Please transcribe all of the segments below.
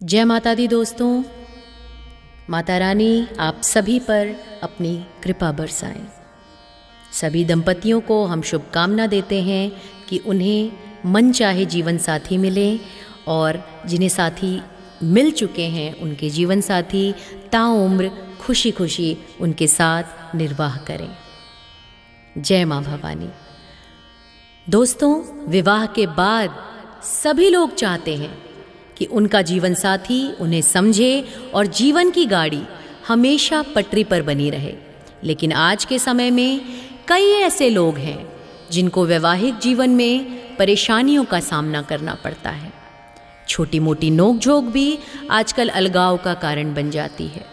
जय माता दी दोस्तों। माता रानी आप सभी पर अपनी कृपा बरसाएं। सभी दंपतियों को हम शुभकामना देते हैं कि उन्हें मन चाहे जीवन साथी मिले और जिन्हें साथी मिल चुके हैं उनके जीवन साथी ताउम्र खुशी खुशी उनके साथ निर्वाह करें। जय माँ भवानी। दोस्तों, विवाह के बाद सभी लोग चाहते हैं कि उनका जीवन साथी उन्हें समझे और जीवन की गाड़ी हमेशा पटरी पर बनी रहे। लेकिन आज के समय में कई ऐसे लोग हैं जिनको वैवाहिक जीवन में परेशानियों का सामना करना पड़ता है। छोटी मोटी नोक-झोंक भी आजकल अलगाव का कारण बन जाती है।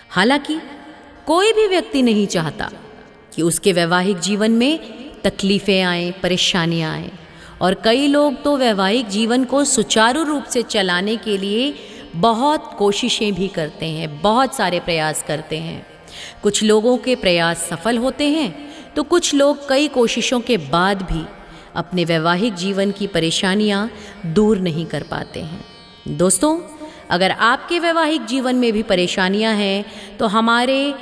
हालांकि कोई भी व्यक्ति नहीं चाहता कि उसके वैवाहिक जीवन में तकलीफ़ें आएं, परेशानियां आएं। और कई लोग तो वैवाहिक जीवन को सुचारू रूप से चलाने के लिए बहुत कोशिशें भी करते हैं, बहुत सारे प्रयास करते हैं। कुछ लोगों के प्रयास सफल होते हैं तो कुछ लोग कई कोशिशों के बाद भी अपने वैवाहिक जीवन की परेशानियां दूर नहीं कर पाते हैं। दोस्तों, अगर आपके वैवाहिक जीवन में भी परेशानियां हैं तो हमारे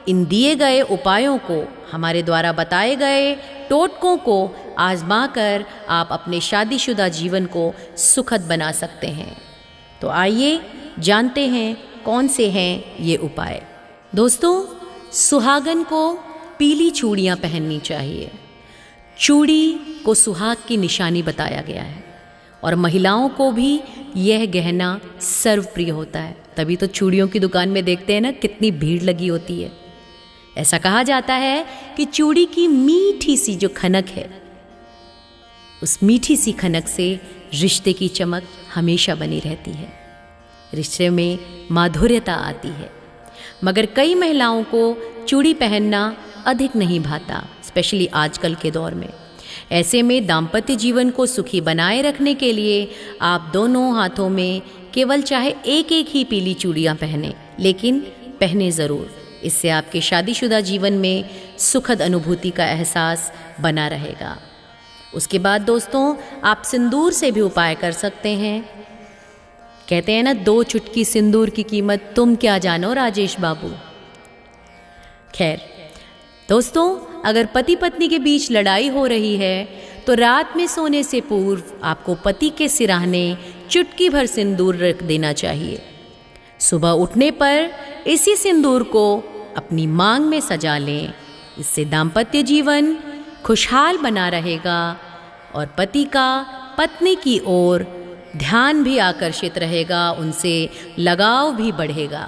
इन दिए गए उपायों को, हमारे द्वारा बताए गए टोटकों को आजमा कर आप अपने शादीशुदा जीवन को सुखद बना सकते हैं। तो आइए जानते हैं कौन से हैं ये उपाय। दोस्तों, सुहागन को पीली चूड़ियाँ पहननी चाहिए। चूड़ी को सुहाग की निशानी बताया गया है और महिलाओं को भी यह गहना सर्वप्रिय होता है। तभी तो चूड़ियों की दुकान में देखते हैं ना, कितनी भीड़ लगी होती है। ऐसा कहा जाता है कि चूड़ी की मीठी सी जो खनक है, उस मीठी सी खनक से रिश्ते की चमक हमेशा बनी रहती है, रिश्ते में माधुर्यता आती है। मगर कई महिलाओं को चूड़ी पहनना अधिक नहीं भाता, स्पेशली आजकल के दौर में। ऐसे में दाम्पत्य जीवन को सुखी बनाए रखने के लिए आप दोनों हाथों में केवल चाहे एक एक ही पीली चूड़ियाँ पहने, लेकिन पहने ज़रूर। इससे आपके शादीशुदा जीवन में सुखद अनुभूति का एहसास बना रहेगा। उसके बाद दोस्तों, आप सिंदूर से भी उपाय कर सकते हैं। कहते हैं ना, 2 चुटकी सिंदूर की कीमत तुम क्या जानो राजेश बाबू। खैर दोस्तों, अगर पति पत्नी के बीच लड़ाई हो रही है तो रात में सोने से पूर्व आपको पति के सिरहाने चुटकी भर सिंदूर रख देना चाहिए। सुबह उठने पर इसी सिंदूर को अपनी मांग में सजा लें। इससे दाम्पत्य जीवन खुशहाल बना रहेगा और पति का पत्नी की ओर ध्यान भी आकर्षित रहेगा, उनसे लगाव भी बढ़ेगा।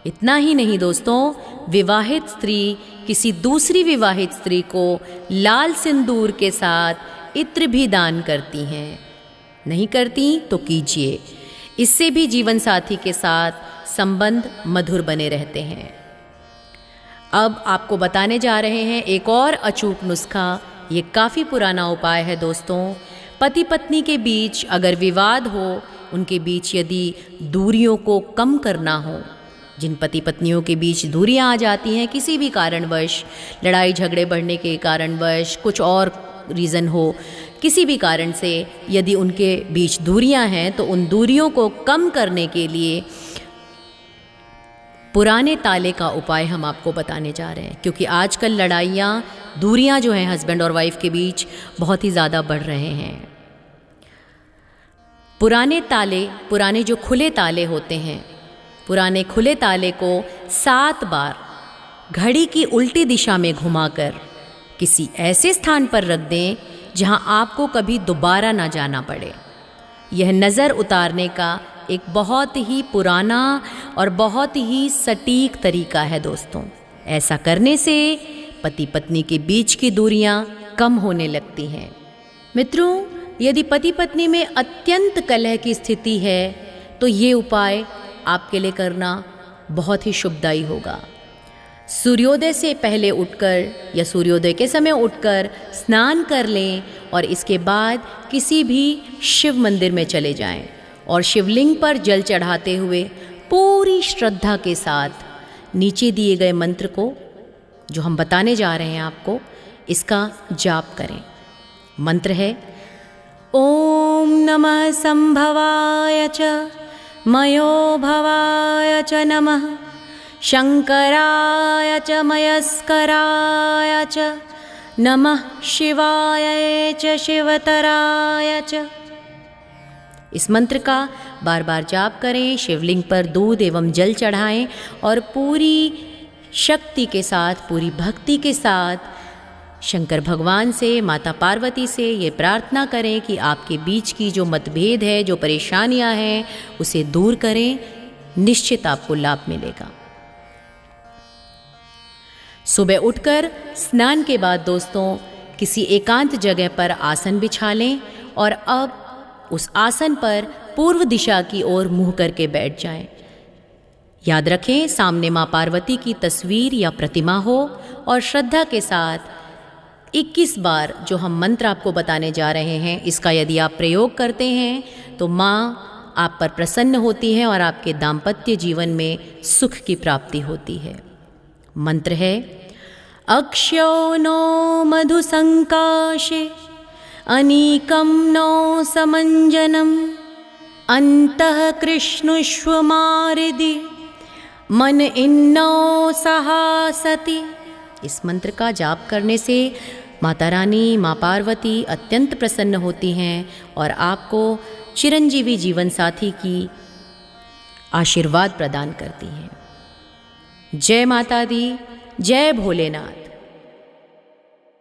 इतना ही नहीं दोस्तों, विवाहित स्त्री किसी दूसरी विवाहित स्त्री को लाल सिंदूर के साथ इत्र भी दान करती हैं। नहीं करती तो कीजिए, इससे भी जीवन साथी के साथ संबंध मधुर बने रहते हैं। अब आपको बताने जा रहे हैं एक और अचूक नुस्खा। ये काफ़ी पुराना उपाय है दोस्तों। पति पत्नी के बीच अगर विवाद हो, उनके बीच यदि दूरियों को कम करना हो, जिन पति पत्नियों के बीच दूरियां आ जाती हैं किसी भी कारणवश, लड़ाई झगड़े बढ़ने के कारणवश, कुछ और रीज़न हो, किसी भी कारण से यदि उनके बीच दूरियां हैं तो उन दूरियों को कम करने के लिए पुराने ताले का उपाय हम आपको बताने जा रहे हैं। क्योंकि आजकल लड़ाइयाँ, दूरियां जो हैं हस्बैंड और वाइफ के बीच बहुत ही ज़्यादा बढ़ रहे हैं। पुराने ताले, पुराने जो खुले ताले होते हैं, पुराने खुले ताले को 7 बार घड़ी की उल्टी दिशा में घुमाकर किसी ऐसे स्थान पर रख दें जहां आपको कभी दोबारा ना जाना पड़े। यह नज़र उतारने का एक बहुत ही पुराना और बहुत ही सटीक तरीका है दोस्तों। ऐसा करने से पति पत्नी के बीच की दूरियां कम होने लगती हैं। मित्रों, यदि पति पत्नी में अत्यंत कलह की स्थिति है तो ये उपाय आपके लिए करना बहुत ही शुभदायी होगा। सूर्योदय से पहले उठकर या सूर्योदय के समय उठकर स्नान कर लें और इसके बाद किसी भी शिव मंदिर में चले जाएं और शिवलिंग पर जल चढ़ाते हुए पूरी श्रद्धा के साथ नीचे दिए गए मंत्र को, जो हम बताने जा रहे हैं आपको, इसका जाप करें। मंत्र है, ओम नमः संभवाय च मयो भवाय च नमः, शंकराय च मयस्कराय च नमः, शिवाय च शिवतराय च। इस मंत्र का बार बार जाप करें, शिवलिंग पर दूध एवं जल चढ़ाएं और पूरी शक्ति के साथ, पूरी भक्ति के साथ शंकर भगवान से, माता पार्वती से ये प्रार्थना करें कि आपके बीच की जो मतभेद है, जो परेशानियां हैं, उसे दूर करें। निश्चित आपको लाभ मिलेगा। सुबह उठकर स्नान के बाद दोस्तों किसी एकांत जगह पर आसन बिछा लें और अब उस आसन पर पूर्व दिशा की ओर मुंह करके बैठ जाएं। याद रखें, सामने माँ पार्वती की तस्वीर या प्रतिमा हो और श्रद्धा के साथ 21 बार जो हम मंत्र आपको बताने जा रहे हैं, इसका यदि आप प्रयोग करते हैं तो माँ आप पर प्रसन्न होती है और आपके दाम्पत्य जीवन में सुख की प्राप्ति होती है। मंत्र है अक्ष्यो नो मधुसंकाशे अनीकं नो समंजनम अंतः कृष्णुष्वमारिदि मन इन्नो सहासति। इस मंत्र का जाप करने से माता रानी, माँ पार्वती अत्यंत प्रसन्न होती हैं और आपको चिरंजीवी जीवन साथी की आशीर्वाद प्रदान करती हैं। जय माता दी, जय भोलेनाथ।